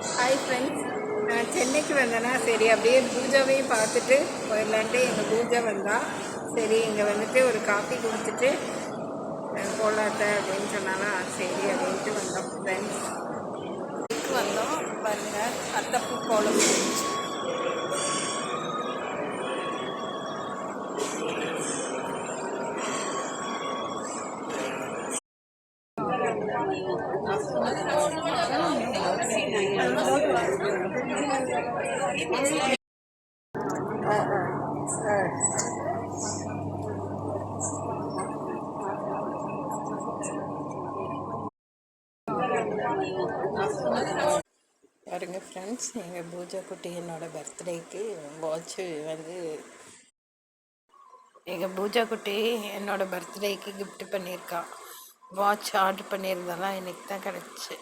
Hi friends, நான் சென்னைக்கு வந்தேன்னா சரி அப்படியே பூஜாவையும் பார்த்துட்டு போயிடலான்ட்டு எங்கள் பூஜா வந்தா. சரி இங்கே வந்துட்டு ஒரு காஃபி குடிச்சிட்டு போகலாத்த அப்படின்னு சொன்னாலும் சரி அப்படின்ட்டு வந்தோம் ஃப்ரெண்ட்ஸ். வந்தோம் பாருங்கள், அத்தப்பூ கோலம் பாருங்க ஃப்ரெண்ட்ஸ். எங்கள் பூஜா குட்டி என்னோட பர்த்டேக்கு வாட்ச்சு வந்து எங்கள் பூஜா குட்டி என்னோட பர்த்டேக்கு கிஃப்ட் பண்ணியிருக்கா. வாட்ச் ஆர்டர் பண்ணியிருந்தாலாம் எனக்கு தான் கிடச்சி.